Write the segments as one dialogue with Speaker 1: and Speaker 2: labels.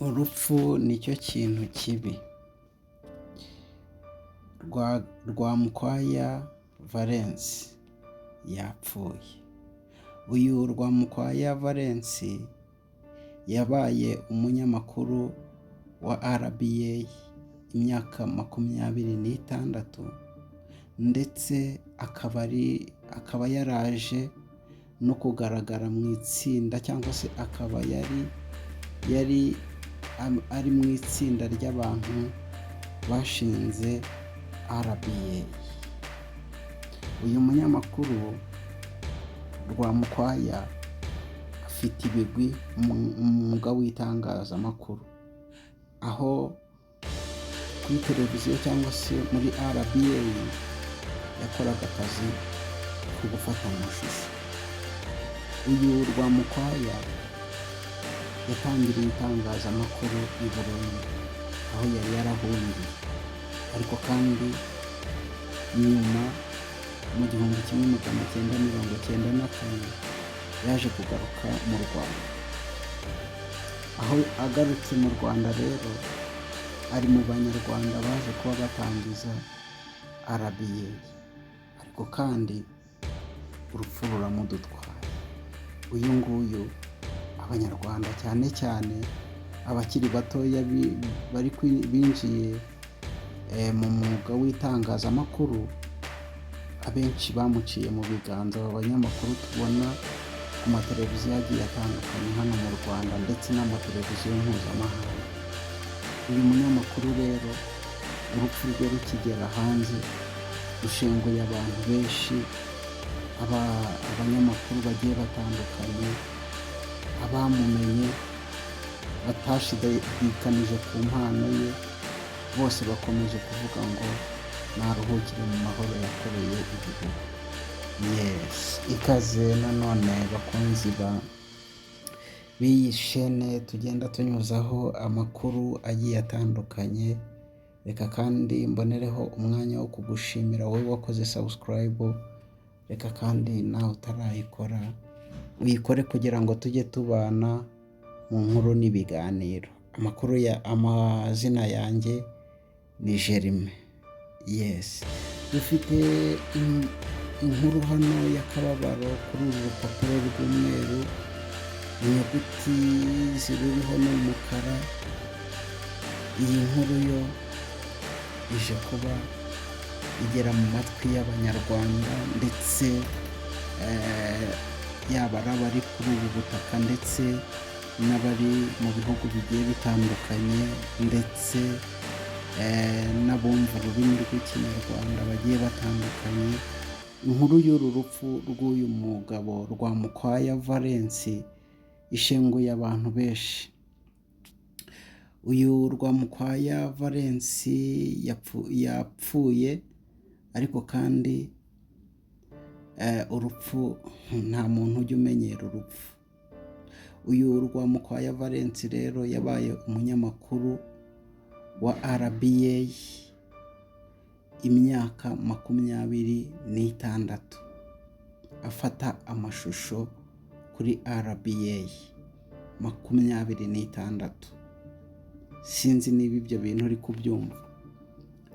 Speaker 1: Urupfu nicyo kintu kibi. Rwamukwaya Valens yapfuye. Uyu Rwamukwaya Valens yabaye umunyamakuru wa RBA imyaka 26 ndetse akaba yaraje no kugaragara mu itsinda cyangwa se akaba yari ari mu itsinda ry'abantu bashinze RBA. Uyu munyamakuru Rwamukwaya afite ibigwi mu mwuga w'itangazamakuru, aho kuri televiziyo cyangwa se muri RBA yakoraga akazi ko gufata amashusho. Uyu Rwamukwaya yatangiriye itangazamakuru i Burundi aho yari yarahungiye, ariko kandi nyuma mu 1994 yaje kugaruka mu Rwanda. Aho agarutse mu Rwanda rero ari mu banyarwanda baje kuba batangiza RBA, ariko kandi urupfu ruramudutwaye. Uyu nguyu abanyarwanda cyane cyane abakiri batoya binjiye mu mwuga w'itangazamakuru, abenshi bamuciye mu biganza. Abanyamakuru tubona ku mateleviziyo agiye atandukanye hano mu Rwanda ndetse n'amateleviziyo mpuzamahanga. Uyu munyamakuru rero urupfu rwe rukigera hanze rushenguye abantu benshi, abanyamakuru bagiye batandukanye, abamumenye batashidikanije ku mpano ye, bose bakomeje kuvuga ngo naruhukire mu mahoro yakoreye igihugu. Yes, ikaze nanone bakunzi b'iyi shene tugenda tunyuzaho amakuru agiye atandukanye. Reka kandi mbonereho umwanya wo kugushimira wowe wakoze subscribe. Reka kandi nawe utarayikora uyikore kugira ngo tujye tubana mu nkuru n'ibiganiro. Amazina yanjye ni Jerime. Yes, dufite inkuru hano y'akababaro kuri uru rupapuro rw'umweru, inyuguti ziriho n'umukara. Iyi nkuru yo ije kuba igera mu matwi y'abanyarwanda ndetse yaba ari abari kuri ubu butaka ndetse n'abari mu bihugu bigiye bitandukanye ndetse n'abumva ururimi rw'ikinyarwanda bagiye batandukanye. Inkuru y'uru rupfu rw'uyu mugabo Rwamukwaya Valens ishenguye abantu benshi. Uyu Rwamukwaya Valens yapfuye, ariko kandi urupfu nta muntu ujya umenyera urupfu. Uyu Rwamukwaya Valens rero yabaye umunyamakuru wa RBA imyaka 26 afata amashusho kuri RBA 26. Sinzi niba ibyo bintu uri kubyumva.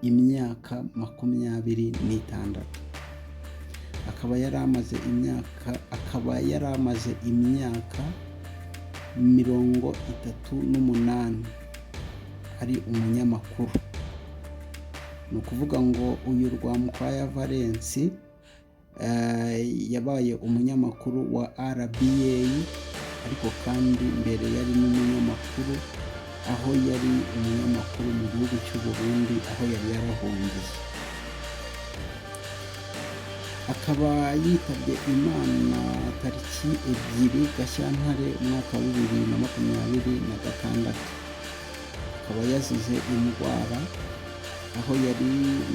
Speaker 1: Imyaka 26 akaba yaramaze imyaka 38 ari umunyamakuru. Ni ukuvuga ngo uyu Rwamukwaya Valens yabaye umunyamakuru wa RBA, ariko kandi mbere yari n'umunyamakuru, aho yari umunyamakuru mu gihugu cy'u Burundi aho yari yarahungiye. Akaba yitabye Imana tariki 2 Gashyantare umwaka wa 2026. Akaba yazize indwara aho yari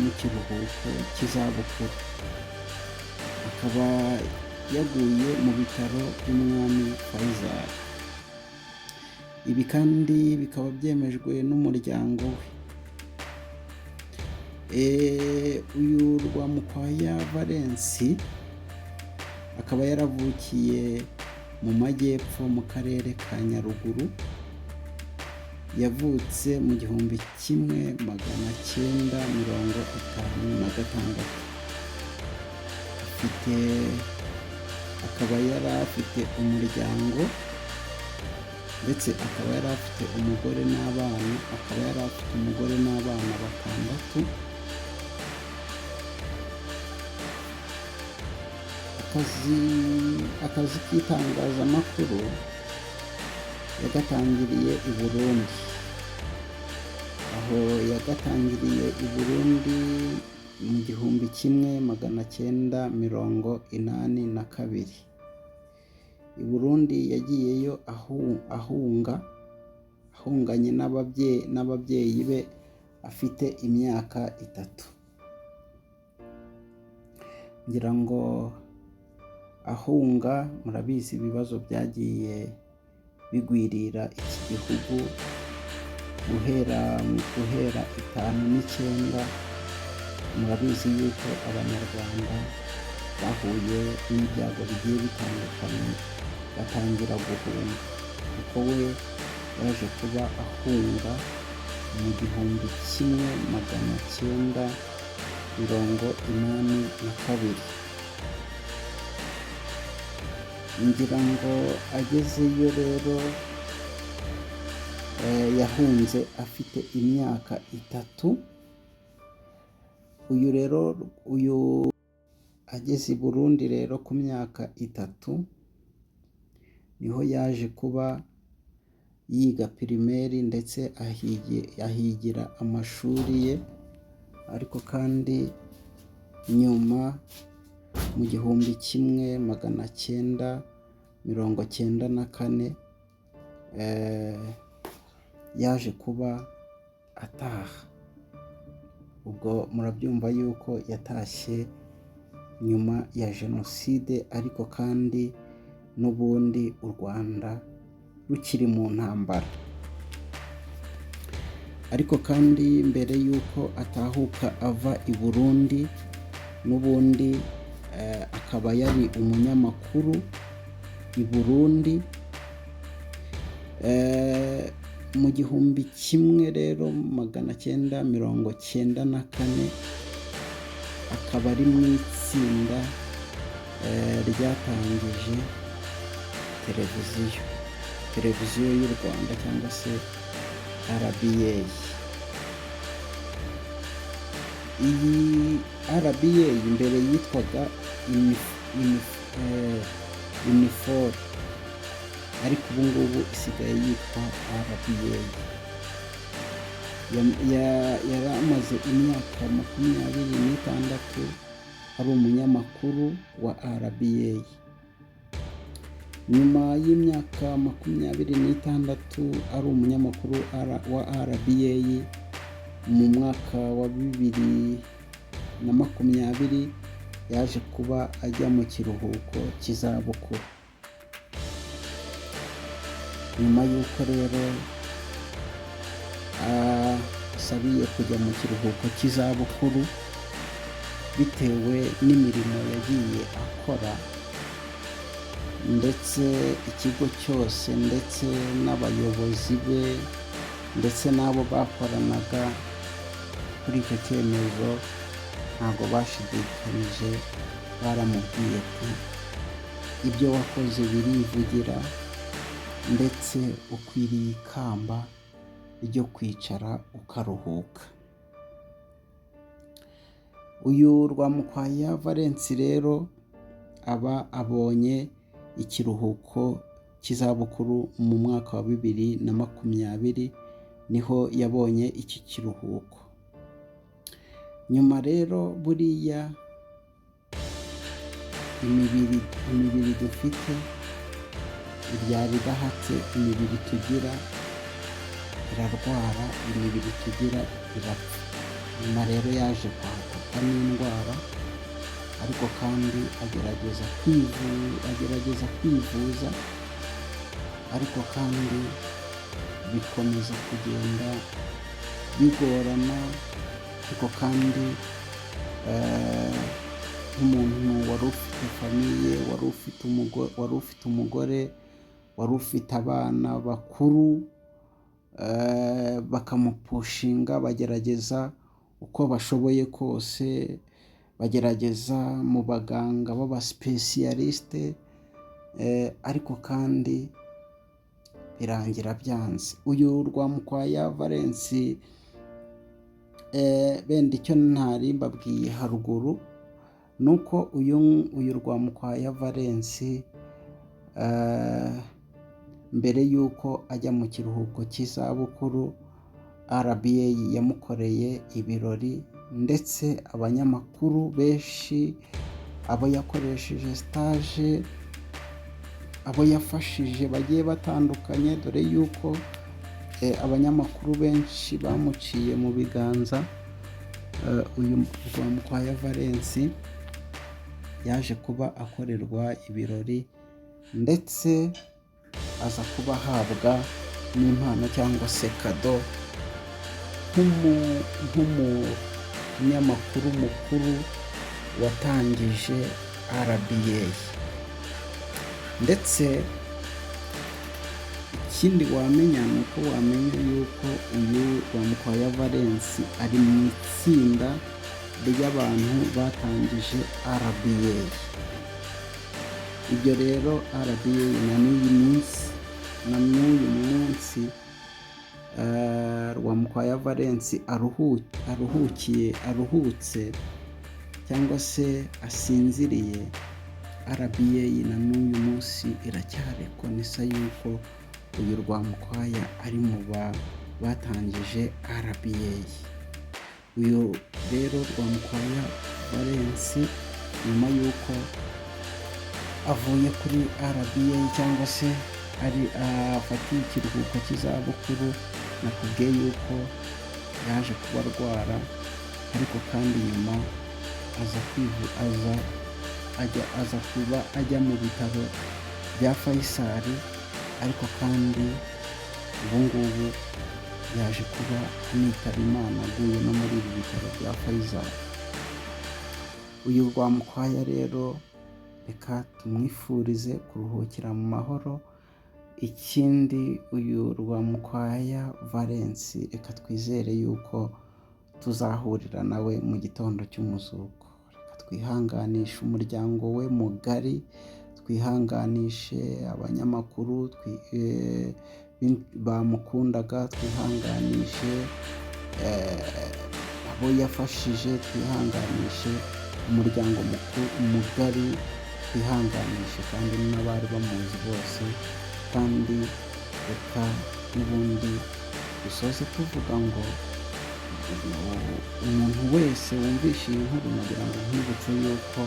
Speaker 1: mu kiruhuko cy'izabukuru. Akaba yaguye mu bitaro by'Umwami Faisal. Ibi kandi bikaba byemejwe n'umuryango we. Uyu Rwamukwaya Valens akaba yaravukiye mu majyepfo mu karere ka Nyaruguru, yavutse mu 1956. Akaba yari afite umuryango ndetse akaba yari afite umugore n'abana batandatu. Akazi k'itangazamakuru yagatangiriye i Burundi, aho yagatangiriye i Burundi mu 1982. I Burundi yagiyeyo ahunganye n'ababyeyi be afite imyaka 3. ngira ngo ahunga, murabizi ibibazo byagiye bigwirira iki gihugu guhera 1959. murabizi yuko abanyarwanda bahuye n'ibyago bigiye bitandukanye batangira guhunga, kuko we yaje kuba ahunga mu 1982. ngira ngo agezeyo rero yahunze afite imyaka 3. uyu ageze i Burundi rero ku myaka 3 niho yaje kuba yiga primaire ndetse ahigira amashuri ye, ariko kandi nyuma mu 1994 yaje kuba ataha. ubwo murabyumva yuko yatashye nyuma ya jenoside, ariko kandi n'ubundi u Rwanda rukiri mu ntambara. ariko kandi mbere yuko atahuka ava i Burundi, n'ubundi akaba yari umunyamakuru i Burundi. mu 1994 akaba ari mu itsinda ryatangije televiziyo y'u Rwanda cyangwa se RBA. iyi RBA mbere yitwaga Unifor, ariko ubu ngubu isigaye yitwa RBA. yari amaze imyaka 26 ari umunyamakuru wa RBA. nyuma y'imyaka 26 ari umunyamakuru wa RBA, mu mwaka wa 2020 yaje kuba ajya mu kiruhuko cy'izabukuru. nyuma y'uko rero asabiye kujya mu kiruhuko cy'izabukuru bitewe n'imirimo yagiye akora, ndetse ikigo cyose ndetse n'abayobozi be ndetse n'abo bakoranaga kuri icyo cyemezo ntabwo bashidikanyije, baramubwiye ati ibyo wakoze birivugira, ndetse ukwiriye ikamba ryo kwicara ukaruhuka. uyu Rwamukwaya Valens rero aba abonye ikiruhuko cy'izabukuru mu mwaka wa 2020, niho yabonye iki kiruhuko. nyuma rero buriya imibiri dufite ibyari idahatse, imibiri tugira irarwara, imibiri tugira irapfa. nyuma rero yaje kwatakwa n'indwara, ariko kandi agerageza kwivuza, ariko kandi bikomeza kugenda bigorana. ariko kandi nk'umuntu wari ufite famiye, wari ufite umugore, wari ufite abana bakuru, bakamupushinga, bagerageza uko bashoboye kose, bagerageza mu baganga b'abasipesiyalisite, ariko kandi birangira byanze. Uyu Rwamukwaya Valens, benda icyo ntari mbabwiye haruguru ni uko uyu Rwamukwaya Valens mbere y'uko ajya mu kiruhuko cy'izabukuru, RBA yamukoreye ibirori, ndetse abanyamakuru benshi, abo yakoresheje stage, abo yafashije bagiye batandukanye, dore yuko abanyamakuru benshi bamuciye mu biganza. Uyu Rwamukwaya Valens yaje kuba akorerwa ibirori, ndetse aza kuba ahabwa n'impano cyangwa se kado nk'umunyamakuru mukuru watangije RBA. Ndetse ikindi wamenya ni uko wamenya yuko uyu Rwamukwaya Valens ari mu itsinda ry'abantu batangije RBA. Ibyo rero RBA na n'uyu munsi Rwamukwaya Valens aruhutse cyangwa se asinziriye, RBA na n'uyu munsi iracyarekonesa yuko uyu Rwamukwaya ari mu batangije RBA. Uyu rero Rwamukwaya Valens nyuma yuko avuye kuri RBA cyangwa se afatiye ikiruhuko cy'izabukuru, nakubwiye yuko yaje kuba arwara, ariko kandi nyuma aza kuba ajya mu bitaro bya Faisal, ariko kandi ubu ngubu yaje kuba anitaba Imana, aguye no muri ibi bitaro bya Faisal. Uyu Rwamukwaya rero reka tumwifurize kuruhukira mu mahoro. Ikindi uyu Rwamukwaya Valens reka twizere yuko tuzahurira nawe mu gitondo cy'umuzuko. Reka twihanganishe umuryango we mugari, twihanganishe abanyamakuru bamukundaga, twihanganishe abo yafashije, twihanganishe umuryango mugari, twihanganishe kandi n'abari bamuzi bose. Kandi reka n'ubundi dusoze tuvuga ngo umuntu wese wumvishe iyi nkuru nagira ngo nkwibutse yuko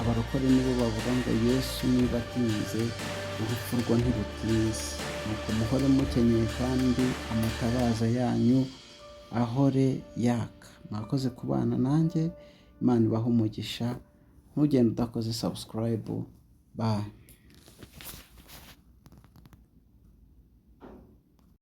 Speaker 1: abarokore nibo bavuga ngo Yesu niba atinze urupfu rwo ntirutinze. Nuko muhore mukenyeye kandi amatabaza yanyu ahore yaka. Mwakoze kubana nanjye, Imana ibahe umugisha. Ntugende udakoze subscribe. Bye.